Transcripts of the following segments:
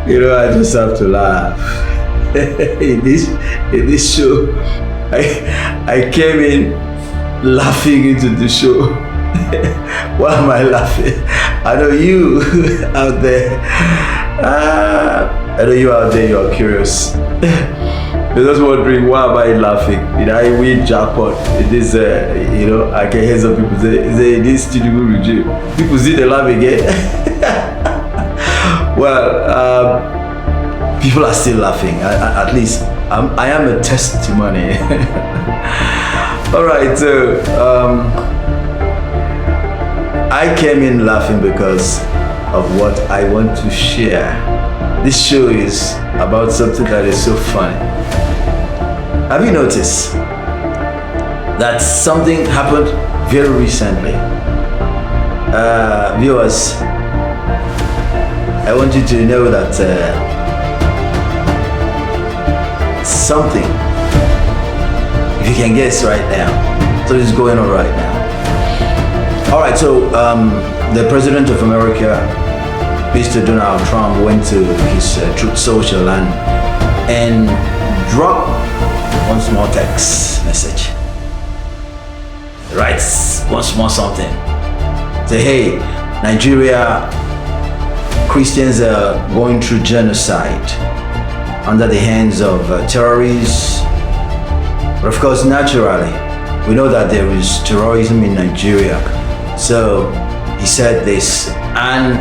You know, I just have to laugh. in this show, I came in laughing into the show. Why am I laughing? I know you out there. I know you out there. You are curious. You're just wondering, why am I laughing? Did I win jackpot? It is, I can hear some people say, this Tinubu regime. People see the laugh again. Well, people are still laughing. At least I am a testimony. All right, so I came in laughing because of what I want to share. This show is about something that is so funny. Have you noticed that something happened very recently? Viewers, I want you to know that something, if you can guess right now, something is going on right now. All right, so the President of America, Mr. Donald Trump, went to his Truth Social and dropped one small text message. Writes one small something. Say, hey, Nigeria, Christians are going through genocide under the hands of terrorists. But of course, naturally, we know that there is terrorism in Nigeria. So he said this, and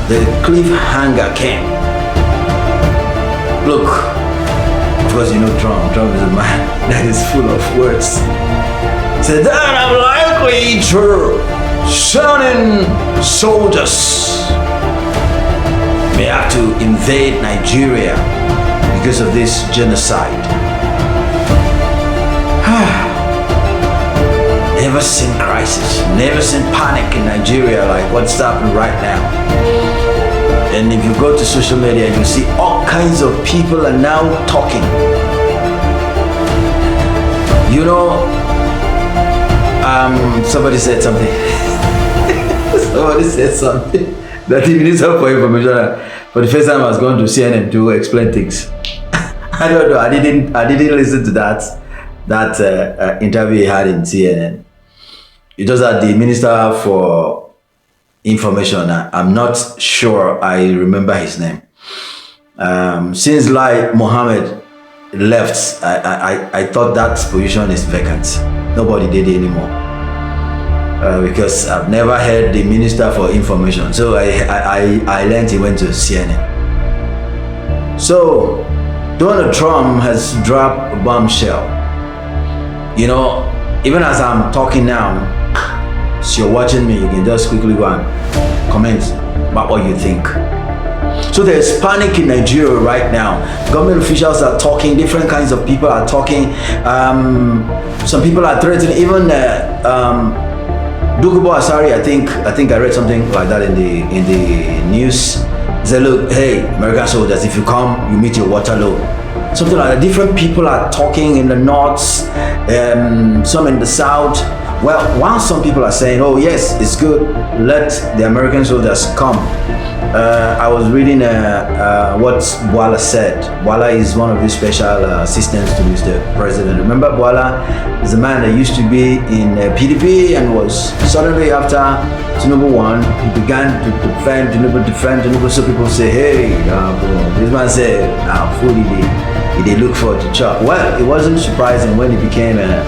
the cliffhanger came. Look, of course, you know Trump. Trump is a man that is full of words. He said that I'm likely to send in soldiers. May have to invade Nigeria because of this genocide. Never seen crisis, never seen panic in Nigeria like what's happening right now. And if you go to social media, you see all kinds of people are now talking. You know, somebody said something. Somebody said something that the Minister for Information, for the first time, I was going to CNN to explain things. I don't know. I didn't listen to that interview he had in CNN. It was that the Minister for Information, I'm not sure I remember his name. Since Lai Mohammed left, I thought that position is vacant. Nobody did it anymore. Because I've never heard the Minister for Information. So I learned he went to CNN. So Donald Trump has dropped a bombshell. You know, even as I'm talking now, so you're watching me, you can just quickly go and comment about what you think. So there's panic in Nigeria right now. Government officials are talking, different kinds of people are talking. Some people are threatening, even Dukubo Asari, I think I read something like that in the news. He said, look, hey, American soldiers, if you come, you meet your Waterloo. Something like that. Different people are talking in the north, some in the south. Well, while some people are saying, oh yes, it's good, let the American soldiers come. I was reading what Boala said. Boala is one of the special assistants to Mr. President. Remember, Boala is a man that used to be in PDP and was suddenly after Tinubu won, he began to defend Tinubu. So people say, hey, this man said, fully they look forward to chop. Well, it wasn't surprising when he became an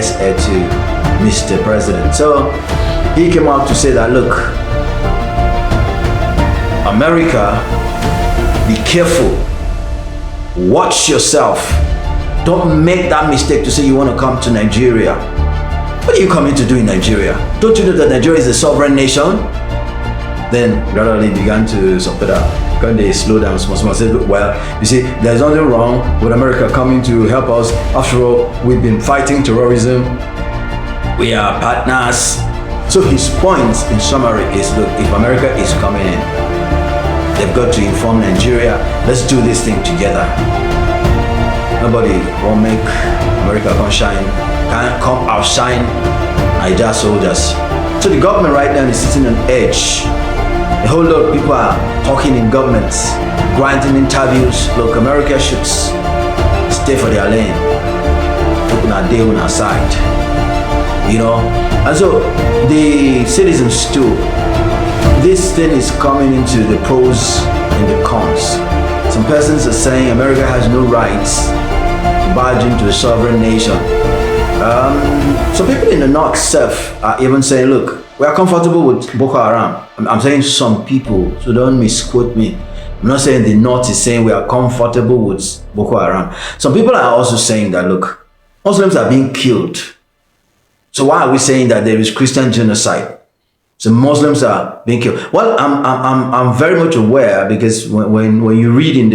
SA to Mr. President. So he came out to say that, look, America, be careful, watch yourself, don't make that mistake to say you want to come to Nigeria. What are you coming to do in Nigeria? Don't you know that Nigeria is a sovereign nation? Then gradually began to support that. When they slow down, small, say, well, you see, there's nothing wrong with America coming to help us. After all, we've been fighting terrorism. We are partners. So his point in summary is, look, if America is coming in, they've got to inform Nigeria, let's do this thing together. Nobody will make America can't come outshine Niger soldiers. So the government right now is sitting on edge. A whole lot of people are talking in governments, granting interviews. Look, America should stay for their lane. Open our day on our side. And so the citizens too, this thing is coming into the pros and the cons. Some persons are saying America has no rights to barge into a sovereign nation. Some people in the north self are even saying, look, we are comfortable with Boko Haram. I'm saying some people, so don't misquote me. I'm not saying the north is saying we are comfortable with Boko Haram. Some people are also saying that, look, Muslims are being killed. So why are we saying that there is Christian genocide? So Muslims are being killed. Well, I'm very much aware, because when you read in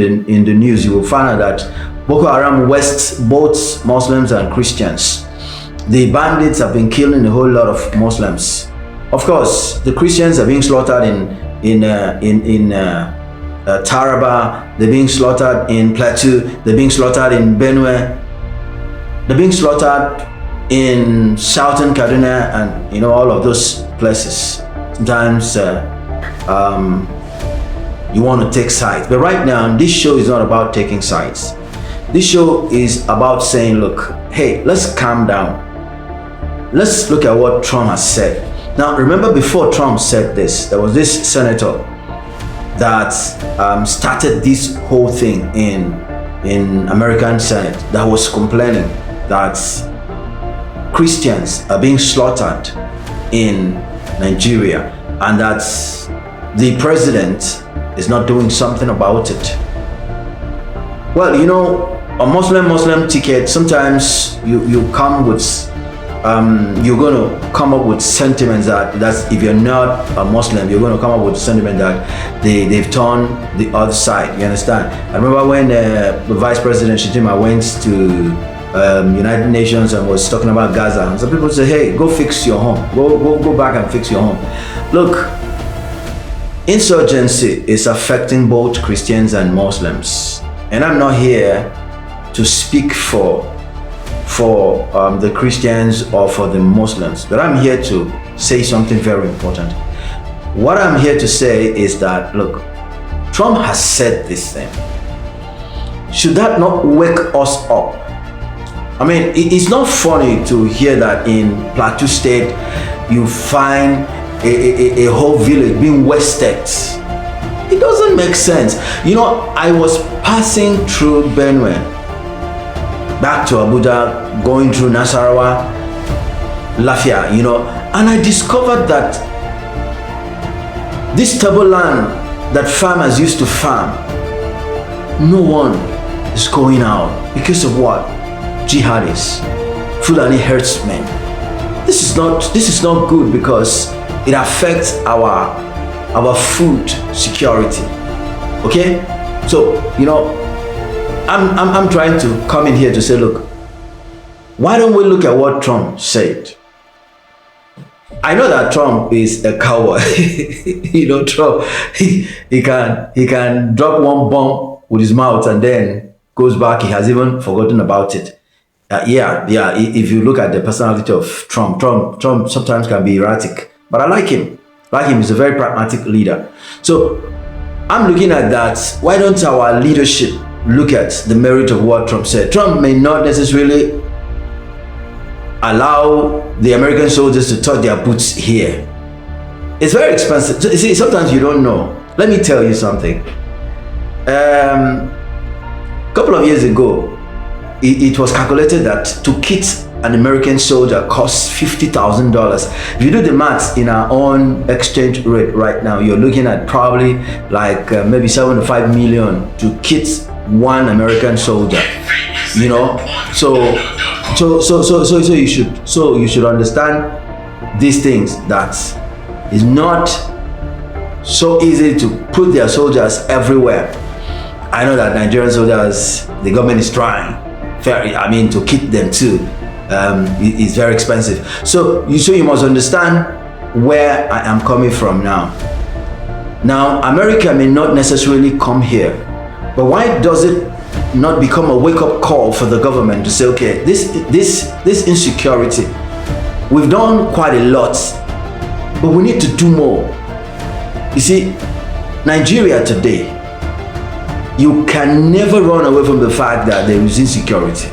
the news, you will find out that Boko Haram wastes both Muslims and Christians. The bandits have been killing a whole lot of Muslims. Of course, the Christians are being slaughtered in Taraba. They're being slaughtered in Plateau. They're being slaughtered in Benue. They're being slaughtered in Southern Kaduna and all of those places. Sometimes you want to take sides, but right now this show is not about taking sides. This show is about saying, look, hey, let's calm down. Let's look at what Trump has said. Now, remember, before Trump said this, there was this senator that started this whole thing in American Senate that was complaining that Christians are being slaughtered in Nigeria and that the president is not doing something about it. Well, a Muslim ticket, sometimes you come with you're going to come up with sentiments that's if you're not a Muslim, you're going to come up with a sentiment that they've turned the other side. You understand? I remember when the Vice President Shetima went to United Nations and was talking about Gaza, and some people say, hey, go fix your home, go back and fix your home. Look, insurgency is affecting both Christians and Muslims, and I'm not here to speak for the Christians or for the Muslims, but I'm here to say something very important. What I'm here to say is that, look, Trump has said this thing. Should that not wake us up? I mean, it's not funny to hear that in Plateau State you find a whole village being wasted. It doesn't make sense. I was passing through Benue, back to Abuja, going through Nasarawa, Lafia, and I discovered that this table land that farmers used to farm, no one is going out because of what? Jihadis, Fulani herdsmen. This is not good, because it affects our food security. Okay, so I'm trying to come in here to say, look, why don't we look at what Trump said? I know that Trump is a coward. Trump, he can drop one bomb with his mouth and then goes back. He has even forgotten about it. If you look at the personality of Trump sometimes can be erratic, but I like him. He's a very pragmatic leader. So I'm looking at that. Why don't our leadership look at the merit of what Trump said? Trump may not necessarily allow the American soldiers to touch their boots here. It's very expensive. You see, sometimes you don't know. Let me tell you something. A couple of years ago, it was calculated that to kit an American soldier costs $50,000. If you do the maths in our own exchange rate right now, you're looking at probably like maybe 7 to 5 million to kit one American soldier. So you should understand these things, that it's not so easy to put their soldiers everywhere. I know that Nigerian soldiers, the government is trying. To keep them too, it's very expensive. So you must understand where I am coming from now. Now, America may not necessarily come here, but why does it not become a wake-up call for the government to say, okay, this insecurity, we've done quite a lot, but we need to do more. You see, Nigeria today, you can never run away from the fact that there is insecurity.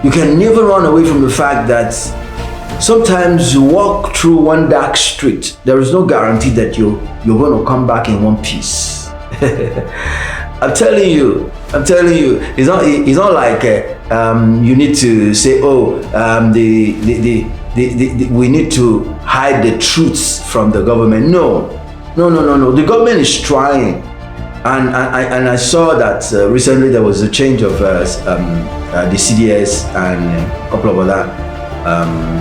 You can never run away from the fact that sometimes you walk through one dark street, there is no guarantee that you're going to come back in one piece. I'm telling you, it's not like you need to say, oh, we need to hide the truths from the government. No. The government is trying. And I saw that recently there was a change of the CDS and a couple of other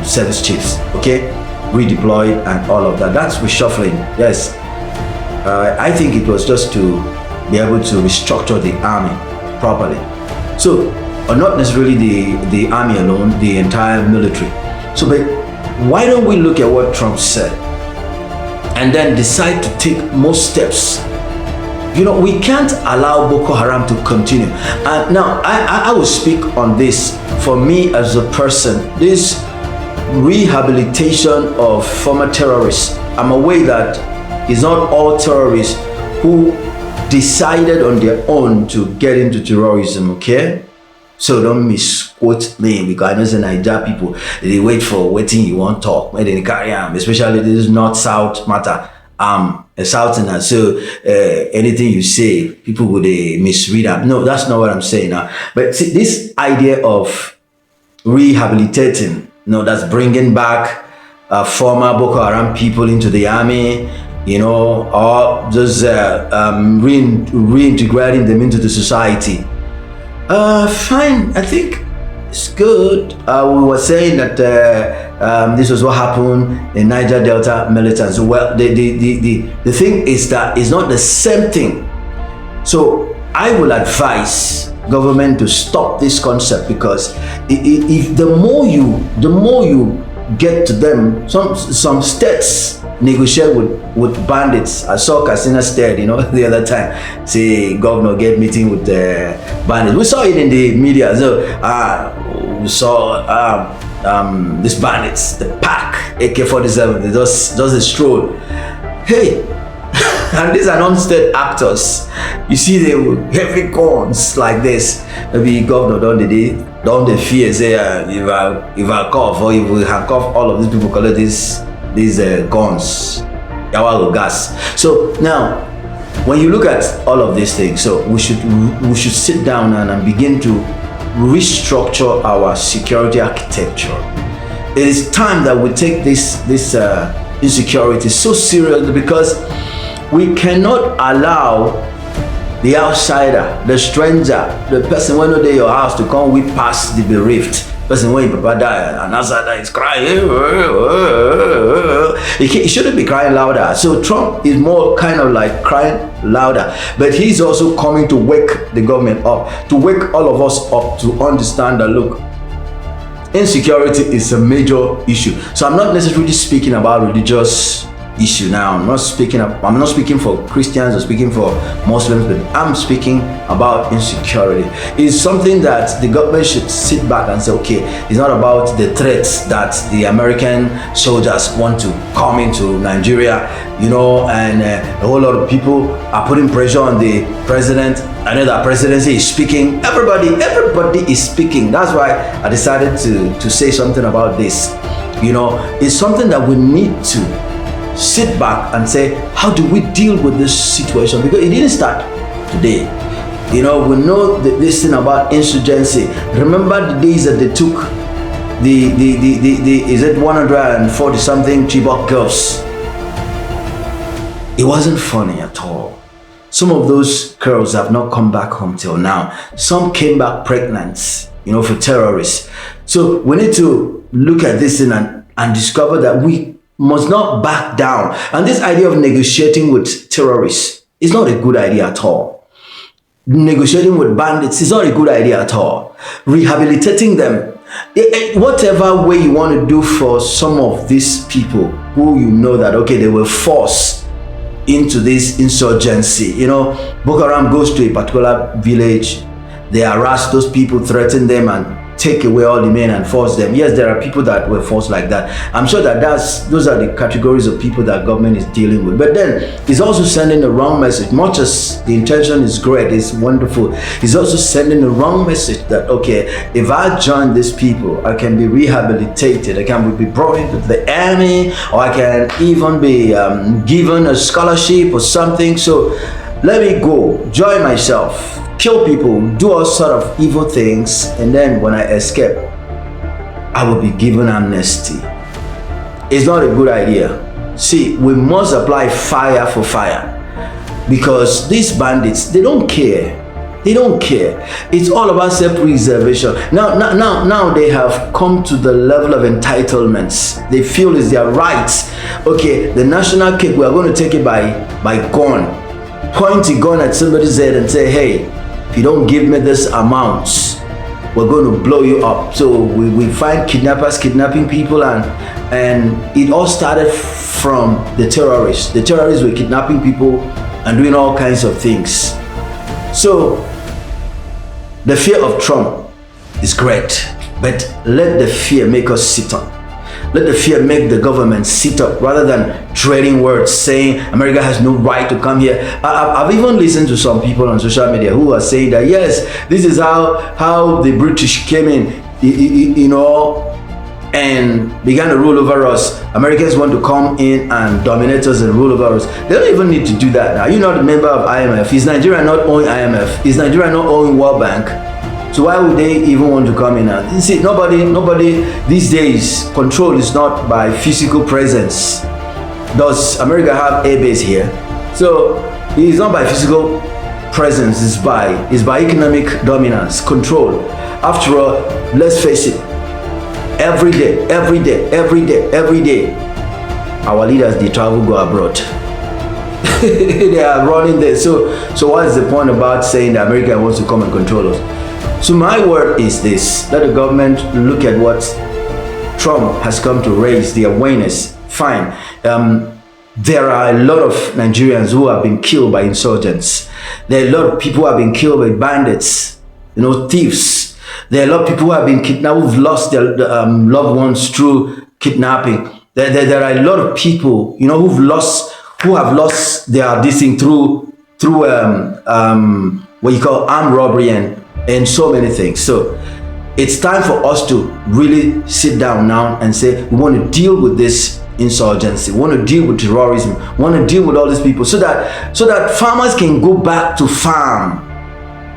service chiefs, okay, redeployed and all of that. That's reshuffling. Yes, I think it was just to be able to restructure the army properly. So, or not necessarily the army alone, the entire military. So, but why don't we look at what Trump said and then decide to take more steps? You know, we can't allow Boko Haram to continue. Now, I will speak on this. For me as a person, this rehabilitation of former terrorists, I'm aware that it's not all terrorists who decided on their own to get into terrorism, okay? So don't misquote me, because I know the Niger people, they wait for waiting you want talk, when they carry on, especially this north-south matter. A southerner, so anything you say, people would misread that. No, that's not what I'm saying now. But see, this idea of rehabilitating, that's bringing back former Boko Haram people into the army, or just reintegrating them into the society. Fine, I think it's good. We were saying that this was what happened in Niger Delta militants. Well, the thing is that it's not the same thing. So I will advise government to stop this concept, because if the more you get to them, some states negotiate with bandits. I saw Katsina State, the other time, say governor get meeting with the bandits. We saw it in the media. So we saw these bandits, the pack, AK-47, they just a stroll. Hey, and these are non-state actors. You see them with heavy guns like this. Maybe governor don't they fear, say if I cough or if we handcuff all of these people, collect these guns, yawago gas. So now, when you look at all of these things, so we should sit down and begin to restructure our security architecture. It is time that we take this insecurity so seriously, because we cannot allow the outsider, the stranger, the person when they your house to come whip past the bereaved person when your papa die and outsider is crying. He shouldn't be crying louder. So Trump is more kind of like crying louder, but he's also coming to wake the government up, to wake all of us up to understand that, look, insecurity is a major issue. So I'm not necessarily speaking about religious issue now. I'm not speaking for Christians or speaking for Muslims, but I'm speaking about insecurity. It's something that the government should sit back and say, okay, it's not about the threats that the American soldiers want to come into Nigeria, and a whole lot of people are putting pressure on the president. I know that presidency is speaking. Everybody is speaking. That's why I decided to say something about this. It's something that we need to sit back and say, how do we deal with this situation? Because it didn't start today. We know this thing about insurgency. Remember the days that they took the is it 140 something Chibok girls? It wasn't funny at all. Some of those girls have not come back home till now. Some came back pregnant, for terrorists. So we need to look at this thing and discover that we must not back down. And this idea of negotiating with terrorists is not a good idea at all. Negotiating with bandits is not a good idea at all. Rehabilitating them, whatever way you want to do for some of these people who that, okay, they were forced into this insurgency. Boko Haram goes to a particular village they harass those people, threaten them, and take away all the men and force them. Yes, there are people that were forced like that. I'm sure that those are the categories of people that government is dealing with. But then it's also sending the wrong message. Much as the intention is great, it's wonderful, it's also sending the wrong message that, okay, if I join these people, I can be rehabilitated, I can be brought into the army, or I can even be given a scholarship or something. So let me go, join myself, kill people, do all sort of evil things, and then when I escape, I will be given amnesty. It's not a good idea. See, we must apply fire for fire, because these bandits, they don't care. They don't care. It's all about self-preservation. Now they have come to the level of entitlements. They feel it's their rights. Okay, the national cake, we are going to take it by gun. Point a gun at somebody's head and say, hey, if you don't give me this amount, we're going to blow you up. So we find kidnappers kidnapping people, and it all started from the terrorists. The terrorists were kidnapping people and doing all kinds of things. So the fear of Trump is great, but let the fear make us sit up. Let the fear make the government sit up, rather than trading words saying America has no right to come here. I've even listened to some people on social media who are saying that, yes, this is how the British came in, you know, and began to rule over us. Americans want to come in and dominate us and rule over us. They don't even need to do that now. You're not a member of IMF. Is Nigeria not owing IMF? Is Nigeria not owing World Bank? So why would they even want to come in? And you see, nobody these days, control is not by physical presence. Does America have a base here? So it's not by physical presence, it's by economic dominance, control. After all, let's face it, every day, our leaders, they travel, go abroad. They are running there. So what is the point about saying that America wants to come and control us? So my word is this: let the government look at what Trump has come to raise, the awareness. Fine. There are a lot of Nigerians who have been killed by insurgents. There are a lot of people who have been killed by bandits, you know, thieves. There are a lot of people who have been kidnapped, who've lost their loved ones through kidnapping. There are a lot of people, you know, who have lost their this thing through what you call armed robbery and so many things. So it's time for us to really sit down now and say, we want to deal with this insurgency, we want to deal with terrorism, we want to deal with all these people, so that farmers can go back to farm.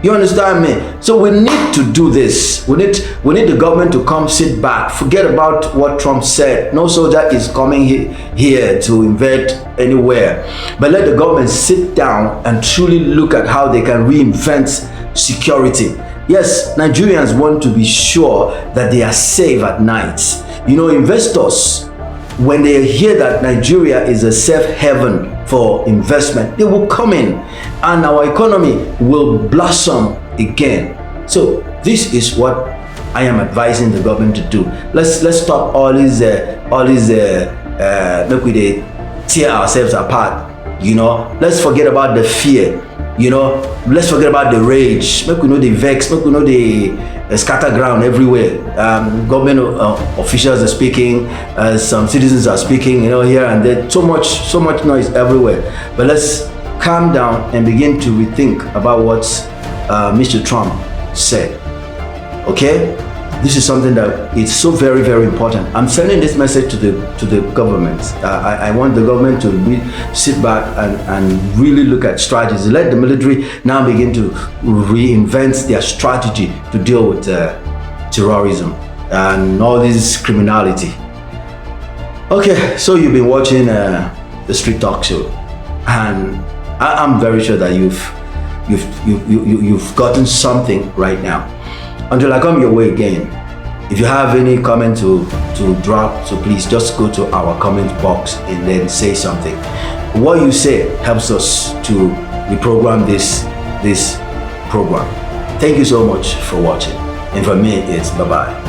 You understand me? So we need to do this. We need the government to come sit back. Forget about what Trump said. No soldier is coming here to invade anywhere. But let the government sit down and truly look at how they can reinvent security. Yes, Nigerians want to be sure that they are safe at night. You know, investors, when they hear that Nigeria is a safe haven for investment, they will come in and our economy will blossom again. So this is what I am advising the government to do. Let's stop all these make we tear ourselves apart. You know, let's forget about the fear. You know, let's forget about the rage. Make we know the vex. Make we know the scatter ground everywhere. Government officials are speaking. Some citizens are speaking. You know, here and there. So much noise everywhere. But let's calm down and begin to rethink about what Mr. Trump said. Okay, this is something that is so very, very important. I'm sending this message to the government. I want the government to sit back and really look at strategies. Let the military now begin to reinvent their strategy to deal with terrorism and all this criminality. Okay, so you've been watching the Street Talk Show, and I'm very sure that you've gotten something right now. Until I come your way again, if you have any comment to drop, so please just go to our comment box and then say something. What you say helps us to reprogram this program. Thank you so much for watching, and for me it's bye-bye.